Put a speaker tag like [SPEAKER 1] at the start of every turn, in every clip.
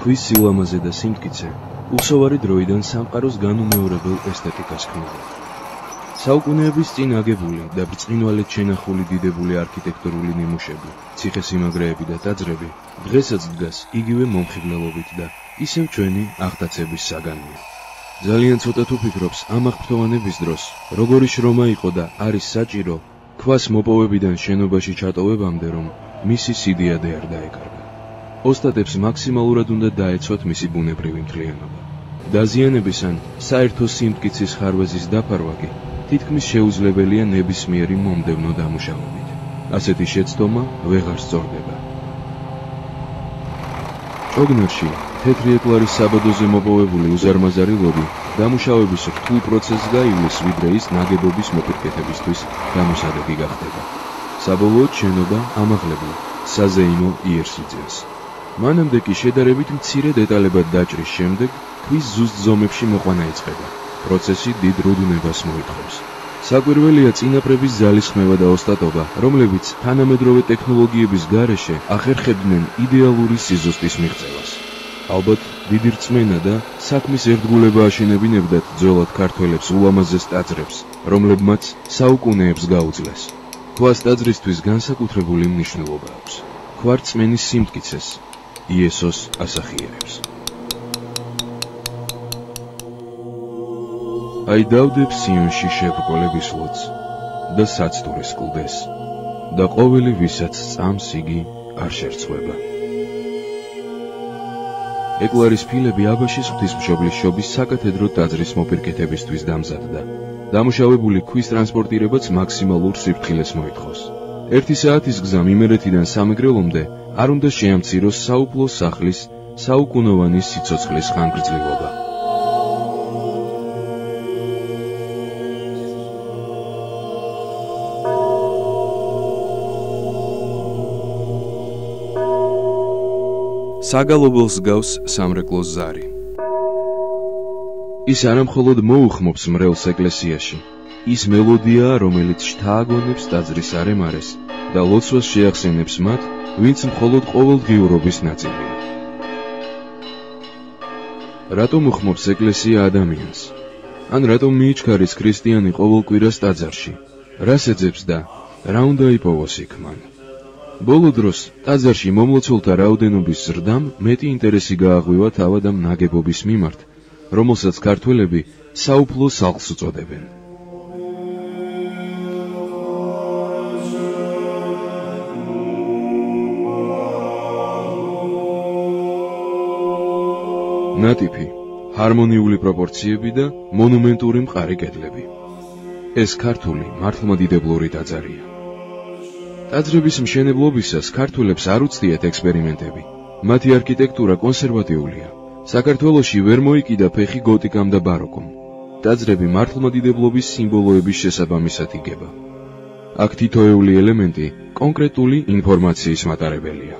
[SPEAKER 1] ქვის სილამაზე და სიმტკიცე უსოვარი დროიდან სამყაროს განუმეორებელ ესთეტიკას ქმნიდა. საუკუნეების წინ აგებული და ბრწყინვალედ შენახული დიდებული არქიტექტურული ნიმუშები, ციხესიმაგრეები და ტაძრები დღესაც დგას იგივე მომხიბლელობით და ისევ ჩვენი აღტაცების საგანია. ძალიან ცოტა თუ ფიქრობს ამ აღფრთოვანების დროს, როგორი შრომა იყო და არის საჭირო ქვას მოპოვებიდან შენობაში ჩატოვებამდე, რომ მისი სიდიადე არ დაეკარგა. ოსტატებს მაქსიმალურად უნდა დაეცვათ მისი ბუნებრივი მთლიანობა. დაზიანების ან საერთო სიმტკიცის ხარვეზის დაფარვა კი თითქმის შეუძლებელია ნებისმიერი მომდევნო დამუშავებით. ასეთი შეცდომა ვეღარ სწორდება. ჭოგნერში თეთრი ეკლარის საბადოზე მოპოვებული უზარმაზარი ლოდი დამუშავების რთულ პროცესს გაივლის, ვიდრე ის ნაგებობის მოპირკეთებისთვის გამოსადეგი გახდება. საბოლოოდ შენობა ამაღლებული, საზეიმო იერს იძენს. მანამდე კი შედარებით მცირე დეტალებად დაჭრის შემდეგ ქვის ზუსტ ზომებში მოყვანა იწყება. პროცესი დიდ რუდუნებას მოითხოვს. საკვირველია წინაპრების ძალისხმევა და ოსტატობა, რომლებიც თანამედროვე ტექნოლოგიების გარეშე ახერხებდნენ იდეალური სიზუსტის მიღწევას. ალბათ დიდი რწმენა და საქმის ერთგულება აშენებინებდათ ძველად ქართველებს ულამაზეს ტაძრებს, რომლებმაც საუკუნეებს გაუძლეს. ქვას ტაძრისთვის განსაკუთრებული მნიშვნელობა აქვს. ქვარწმენის სიმტკიცეს იესოს ასახიერებს. აი დავდებ სიონში შებრკოლების ლოცს და საცდურის კლდეს და ყოველი ვისაც წამს იგი არ შერცხვება. ეკლარის ფილები აბაშის ღვთისმშობლის შობის საკათედრო ტაძრის მოპირკეთებისთვის დამზადდა. დამუშავებული ქვის ტრანსპორტირებაც მაქსიმალურ სიფრთხილეს მოითხოვს. 1 საათის გზა იმერეთიდან სამეგრელომდე არ უნდა შეამციროს საუფლო სახლის საუკუნოვანი სიცოცხლის ხანგრძლივობა. საგალობელს გავს სამრეკლოს ზარი. ის არამხოლოდ მოუხმობს მრევლს ეკლესიაში, ის მელოდიაა, რომელიც შთააგონებს ტაძრის არემარეს და ლოცვას შეახსენებს მათ, ვინც მხოლოდ ყოველდღიურობის ნაწილია. რატომ უხმობს ეკლესია ადამიანს? ან რატომ მიიჩქარის ქრისტიანი ყოველ კვირას ტაძარში? რას ეძებს და რა უნდა იპოვოს იქ მან? ბოლო დროს ტაძარში მომლოცველთა რაოდენობის ზრდამ მეტი ინტერესი გააღვივა თავად ამ ნაგებობის მიმართ, რომელსაც ქართველები საუფლო სახლს უწოდებენ. ნატიფი, ჰარმონიული პროპორციები და მონუმენტური მყარი კედლები. ეს ქართული მართლმადიდებლური ტაძარია. ტაძრების მშენებლობისას ქართველებს არ უცდიათ ექსპერიმენტები. მათი არქიტექტურა კონსერვატიულია. საქართველოში ვერ მოიკიდა ფეხი გოტიკამ და ბაროკომ. ტაძრები მართლმადიდებლობის სიმბოლოების შესაბამისად იგება. აქ თითოეული ელემენტი კონკრეტული ინფორმაციის მატარებელია.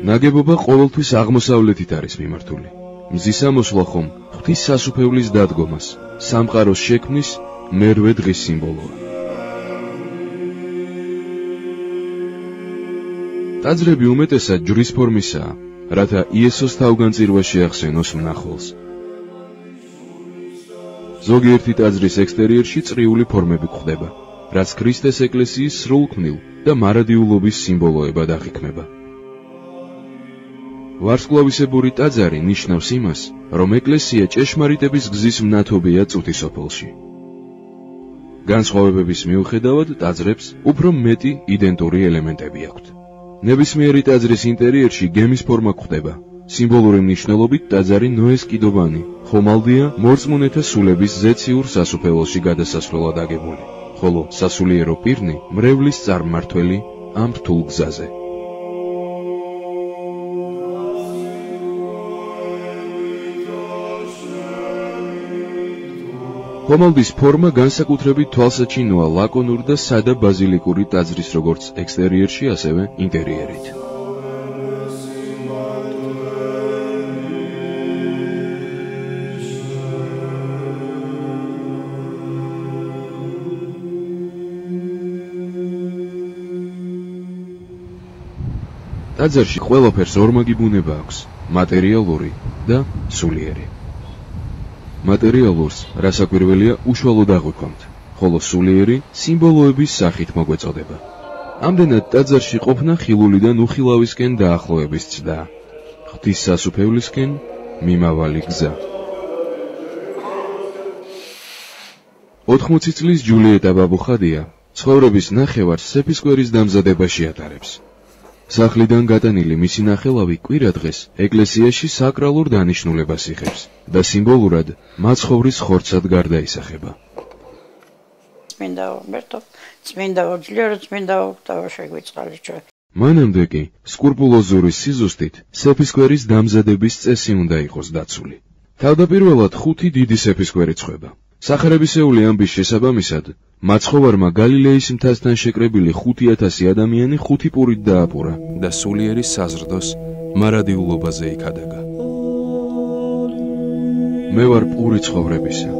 [SPEAKER 1] ნაგებობა ყოველთვის აღმოსავლეთით არის მიმართული. მზის ამოსვლა ხომ ღვთის სასუფევლის დადგომას, სამყაროს შექმნის მერვე დღის სიმბოლოა. ტაძრები უმეტესად ჯვრის ფორმისაა, რათა იესოს თავგანწირვა შეახსენოს მნახველს. ზოგიერთი ტაძრის ექსტერიერში წრიული ფორმები გვხვდება, რაც ქრისტეს ეკლესიის სრულქმნილ და მარადიულობის სიმბოლოებად აღიქმება. ვარსკვლავისებური ტაძარი ნიშნავს იმას, რომ ეკლესია ჭეშმარიტების გზის მნათობია წუთის სოფელში. განსხვავებების მიუხედავად ტაძრებს უფრო მეტი იდენტური ელემენტები აქვთ. ნებისმიერი ტაძრის ინტერიერში გემის ფორმა გვხვდება. სიმბოლური მნიშვნელობით ტაძარი ნოეს კიდობანი, ხომალდია მორწმუნეთა სულების ზეციურ სასუფეველში გადასასვლელად აგებული, ხოლო სასულიერო პირნი მრევლის წარმმართველი ამ რთულ გზაზე. ხომალდის ფორმა განსაკუთრებით თვალსაჩინოა ლაკონურ და სადა ბაზილიკური ტაძრის როგორც ექსტერიერში, ასევე ინტერიერით. ტაძარში ყველაფერს ორმაგი ბუნება აქვს, მატერიალური და სულიერი. მატერიალურს, რასაკვირველია, უშუალოდ აღვიქვამთ, ხოლო სულიერი სიმბოლოების სახით მოგვეწოდება. ამდენად ტაძარში ყოფნა ხილულიდან უხილავისკენ დაახლოების ცდა, ღვთის სასუფევლისკენ მიმავალი გზა. 80 წლის ჯულიეტა ბაბუხადია ცხოვრების ნახევარს სეფისკვერის დამზადებაში ატარებს. სახლიდან გატანილი მისი ნახელავი კვირადღეს ეკლესიაში საკრალურ დანიშნულებას იღებს და სიმბოლურად მაცხოვრის ხორცად გარდაისახება.
[SPEAKER 2] წმინდა უმბერტო, წმინდა ორჯლირო, წმინდა ოქტავო შეგვიწყალიჩო.
[SPEAKER 1] მანამდე კი სკრუპულოზური სიზუსტით სეფისკვერის დამზადების წესი უნდა იყოს დაცული. თავდაპირველად 5 დიდი სეფისკვერი წყვება. სახარებისეული ამბის შესაბამისად, მაცხოვარმა გალილეის მთასთან შეკრებილი 5000 ადამიანი 5 პურით დააპურა და სულიერი საზრდოს მარადიულობაზე იქადაგა. მე ვარ პური ცხოვრებისა.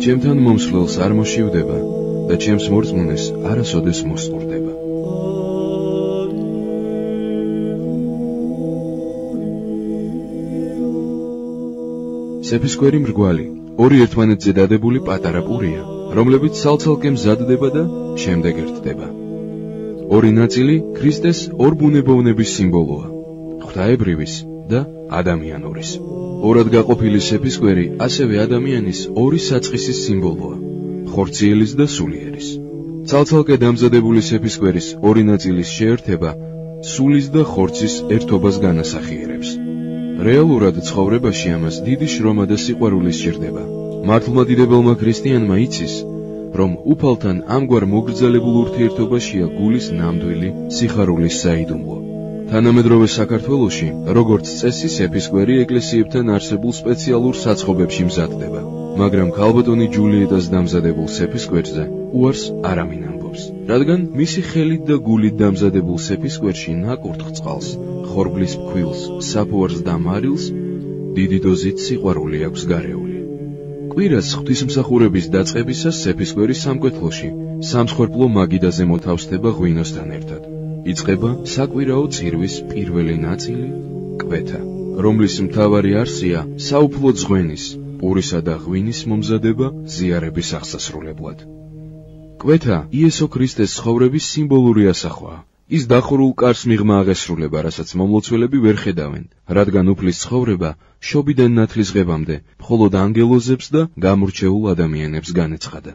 [SPEAKER 1] ჩემთან მომსვლელს არ მოშივდება და ჩემს მორწმუნეს არასოდეს მოსწორდება. სეფისკვერი მრგვალი, ორი ერთმანეთზე დადებული პატარა პურია, რომლებიც ცალ-ცალკე მზადდება და შემდეგ ერთდება. ორი ნაწილი ქრისტეს ორბუნებოვნების სიმბოლოა, ღვთაებრივის და ადამიანურის. ორად გაყოფილი სეფისკვერი ასევე ადამიანის ორი საწყისის სიმბოლოა, ხორციელის და სულიერის. ცალ-ცალკე დამზადებული სეფისკვერის ორი ნაწილის შეერთება სულის და ხორცის ერთობას განასახიერებს. რეალურად ცხოვრებაში ამას დიდი შრომა და სიყვარული სჭირდება. მართლმადიდებელმა ქრისტიანმა იცის, რომ უფალთან ამგვარ მოგრძალებულ ურთიერთობაშია გულის ნამდვილი სიხარულის საიდუმლო. თანამედროვე საქართველოში, როგორც წესი, სეფისკვერი ეკლესიებთან არსებულ სპეციალურ საწყობებში მზადდება, მაგრამ ქალბატონი ჯულიეტას დამზადებულ სეფისკვერზე უარს არავინ ამბობს, რადგან მისი ხელით და გულით დამზადებულ სეფისკვერში ნაკურთხ წყალს, ხორბლის ფქვილს, საფუარს და მარილს დიდი დოზით სიყვარული აქვს გარეული. კვირას ღვთისმსახურების დაწყებისას სეფისკვერი სამკვეთლოში სამსხვერპლო მაგიდაზე მოთავსდება ღვინოსთან ერთად. იწყება საკვირაო წირვის პირველი ნაწილი, კვეთა, რომლის მთავარი არსია საუფლო ძღვენის, პურისა და ღვინის მომზადება ზიარების აღსასრულებლად. კვეთა იესო ქრისტეს ცხოვრების სიმბოლური ასახვაა. ის დახურულ კარს მიღმა აღესრულება, რასაც მომლოცველები ვერ ხედავენ, რადგან უფლის ცხოვრება შობიდან ნათლისღებამდე მხოლოდ ანგელოზებს და გამორჩეულ ადამიანებს განეცხადა.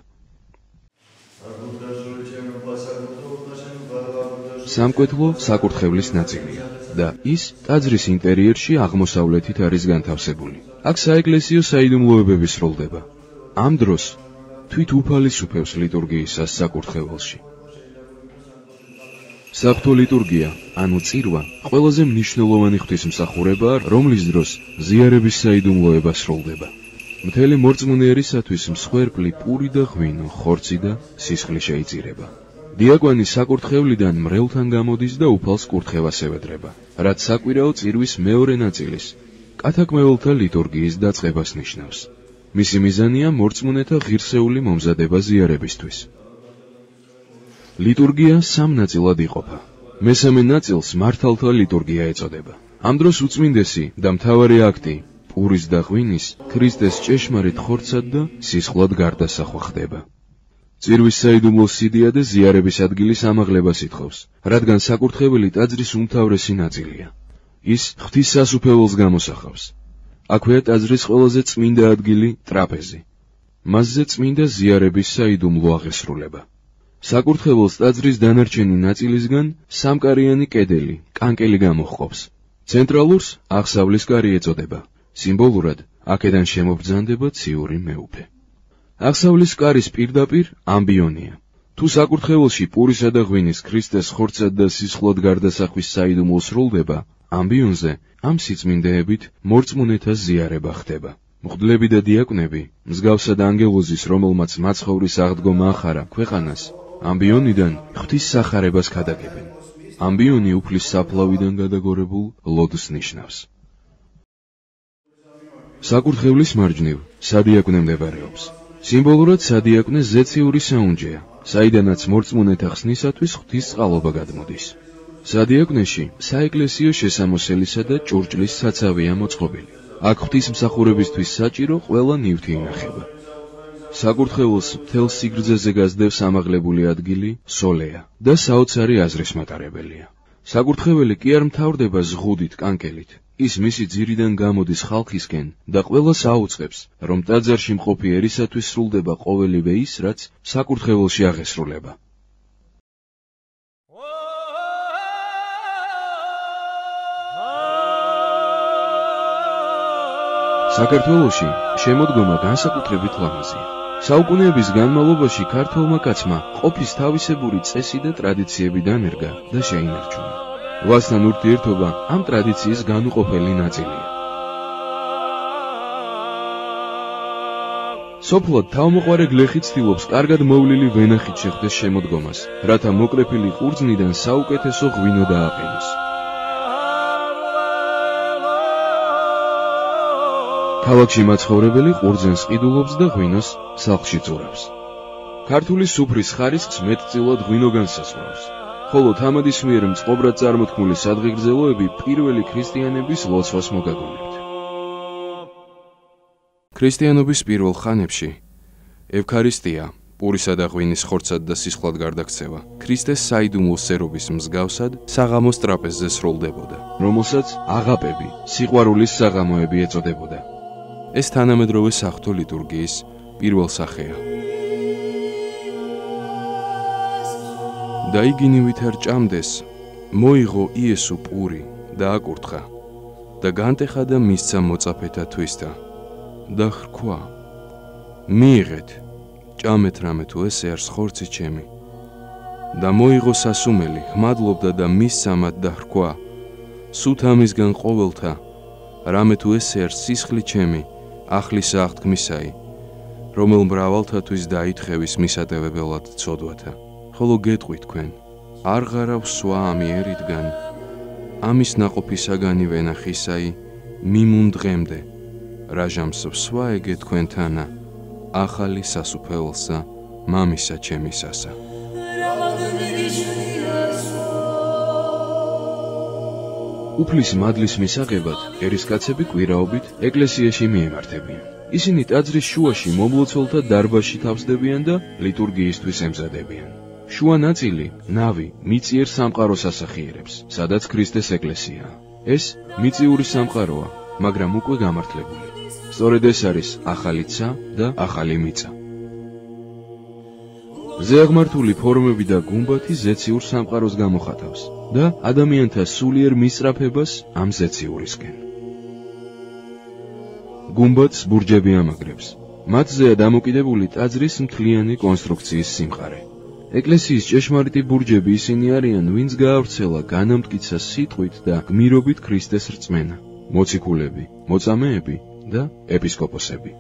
[SPEAKER 1] სამკვეთლო საკურთხევლის ნაწილია და ის ტაძრის ინტერიერში აღმოსავლეთით არის განთავსებული. აქ საეკლესიო საიდუმლოებები სრულდება. ამ დროს თვით უფალისუფევს ლიტურგიისას საკურთხეველში. საფრთხო ლიტურგია, ანუ წირვა, ყველაზე მნიშვნელოვანი ღვთისმსახურებაა, რომლის დროს ზიარების საიდუმლოება სრულდება. მთელი მორწმუნე ერისათვის მსხვერპლი პური და ღვინო, ხორცი და სისხლი შეიწირება. დიაკვანი საკურთხევლიდან მრევლთან გამოდის და უფალს კურთხევას ევედრება, რაც საკვირაო წირვის მეორე ნაწილის, კათაკმეველთა ლიტურგიის დაწყებას ნიშნავს. მისი მიზანია მორწმუნეთა ღირსეული მომზადება ზიარებისთვის. ლიტურგია სამ ნაწილად იყოფა. მესამე ნაწილს მართალთა ლიტურგია ეწოდება. ამ დროს უწმინდესი და მთავარი აქტი, პურის და ღვინის, ქრისტეს ჭეშმარიტ ხორცად და სისხლად გარდასახვა ხდება. წირვის საიდუმლო სიდიადე ზიარების ადგილის ამაღლებას ითხოვს, რადგან საკურთხეველი ტაძრის უმთავრესი ნაწილია. ის ღვთის სასუფეველს გამოსახავს. აქვეა ტაძრის ყველაზე წმინდა ადგილი, ტრაპეზი. მასზე წმინდა ზიარების საიდუმლო აღესრულება. საკურთხეველს ტაძრის დანარჩენი ნაწილისგან სამკარიანი კედელი, კანკელი გამოჰყოფს. ცენტრალურს აღსავლის კარი ეწოდება. სიმბოლურად აქედან შემობრძანდება ციური მეუფე. აღსავლის კარის პირდაპირ ამბიონია. თუ საკურთხეველში პურისა და ღვინის, ქრისტეს ხორცად და სისხლად გარდასახვის საიდუმლო სრულდება, ამბიონზე ამ სიწმინდეებით მორწმუნეთა ზიარება ხდება. მღვდლები და დიაკვნები, მსგავსად ანგელოზის, რომელმაც მაცხოვრის აღდგომა ახარა ქვეყანას, ამბიონიდან ღვთის სახარებას ქადაგებენ. ამბიონი უფლის საფლავიდან გადაგორებულ ლოდს ნიშნავს. საკურთხევლის მარჯვნივ სადიაკვნე მდებარეობს. სიმბოლურად სადიაკვნე ზეციური საუნჯეა, საიდანაც მორწმუნეთა ხსნისათვის ღვთის წყალობა გადმოდის. სადიაკვნეში საეკლესიო შესამოსელისა და ჭურჭლის საცავია მოწყობილი. აქ ღვთისმსახურებისთვის საჭირო ყველა ნივთი ინახება. საკურთხეველს მთელ სიგრძეზე გასდევს ამაღლებული ადგილი, სოლეა და საოცარი აზრის მატარებელია. საკურთხეველი კი არ მთავრდება ზღუდით, კანკელით. ის მისი ძირიდან გამოდის ხალხისკენ და ყველას აუწყებს, რომ ტაძარში მყოფი ერისათვის სრულდება ყოველივე ის, რაც საკურთხეველში აღესრულება. საქართველოში შემოდგომა განსაკუთრებით ლამაზია. საუკუნეების განმავლობაში ქართველმა კაცმა ყოფის თავისებური წესი და ტრადიციები დანერგა და შეინარჩუნა. ვასთან ურთიერთობა ამ ტრადიციის განუყოფელი ნაწილია. სოფლად თავმოყარე გლეხი ცდილობს კარგად მოვლილი ვენახით შეხვდეს შემოდგომას, რათა მოკრეფილი ყურძნიდან საუკეთესო ღვინო დააყენოს. ქალაქში მაცხოვრებელი ყურძენს ყიდულობს და ღვინოს სახლში წურავს. ქართული სუფრის ხარისხს მეტწილად ღვინო განსაზღვრავს, ხოლო თამადის მიერ მწყობრად წარმოთქმული სადღეგრძელოები პირველი ქრისტიანების ლოცვას მოგაგონებთ. ქრისტიანობის პირველ ხანებში ევქარისტია, პურისა და ღვინის ხორცად და სისხლად გარდაქცევა, ქრისტეს საიდუმლო სერობის მსგავსად საღამოს ტრაპეზზე სრულდებოდა, რომელსაც აღაპები, სიყვარულის საღამოები ეწოდებოდა. ეს თანამედროვე საღვთო ლიტურგიის პირველ სახეა. და იგინივით არ ჭამდეს, მოიღო იესო პური და აკურთხა და განტეხა და მისცა მოწაფეთა თვისთა და ხრქვა, მიიღეთ, ჭამეთ რამე თუ ესე არის ხორცი ჩემი. და მოიღო სასუმელი, ხმადლობდა და მისცა მათ და ხრქვა, სუთ ამისგან ყოველთა, რამე თუ ესე არის სისხლი ჩემი, ახლისა აღთქმისაი, რომელ მრავალთათვის დაითხოვის მისატევებელად ცოდვათა. ხოლო გეტყვით თქვენ, არ ღარავ სვა ამიერიდან, ამის ნაყოფისაგანი ვენახისაი, მიმუნ დღემდე, რაჟამს სვა ეგე თქვენთანა, ახალი სასუფეველსა, მამისა ჩემისასა. უფლის მადლის მისაღებად ერისკაცები კვირაობით ეკლესიაში მიემართებიან. ისინი ტაძრის შუაში მომლოცველთა დარბაზში თავსდებიან და ლიტურგიისთვის ემზადებიან. შუა ნაწილი, ნავი, მიწიერ სამყაროს ასახიერებს, სადაც ქრისტეს ეკლესიაა. ეს მიწიური სამყაროა, მაგრამ უკვე გამართლებული. სწორედ ეს არის ახალი ცა და ახალი მიწა. ზეაღმართული ფორმები და გუმბათი ზეციურ სამყაროს გამოხატავს და ადამიანთა სულიერ მისწრაფებას ამ ზეციურისკენ. გუმბათს ბურჯები ამაგრებს. მათზეა დამოკიდებული ტაძრის მთლიანი კონსტრუქციის სიმყარე. ეკლესიის ჭეშმარიტი ბურჯები ისინი არიან, ვინც გაავრცელა განამტკიცა სიტყვით და გმირობით ქრისტეს რწმენა, მოციქულები, მოწამეები და ეპისკოპოსები.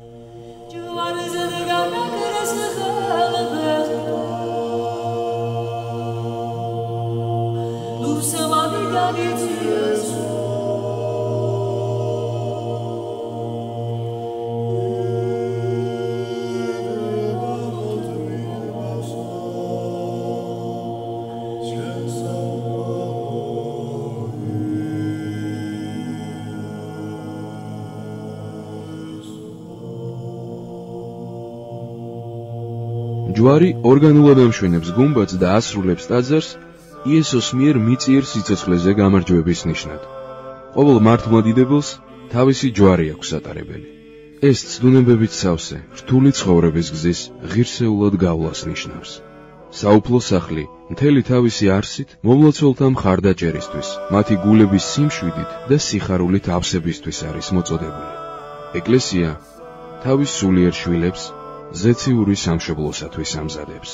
[SPEAKER 1] ჯვარი ორგანულად ამშვენებს გუმბათს და ასრულებს ტაძარს იესოს მიერ მიწიერ სიცოცხლეზე გამარჯვების ნიშნად. ყოველ მართლმადიდებელს თავისი ჯვარი აქვს ატარებელი. ეს ცდუნებებით სავსე, რთული ცხოვრების გზის ღირსეულად გავლას ნიშნავს. საუფლო სახლი მთელი თავისი არსით მომლოცველთა მხარდაჭერისთვის, მათი გულების სიმშვიდით და სიხარულით ავსებისთვის არის მოწოდებული. ეკლესია თავის სულიერ შვილებს ზეციური სამშობლოსათვის ამზადებს.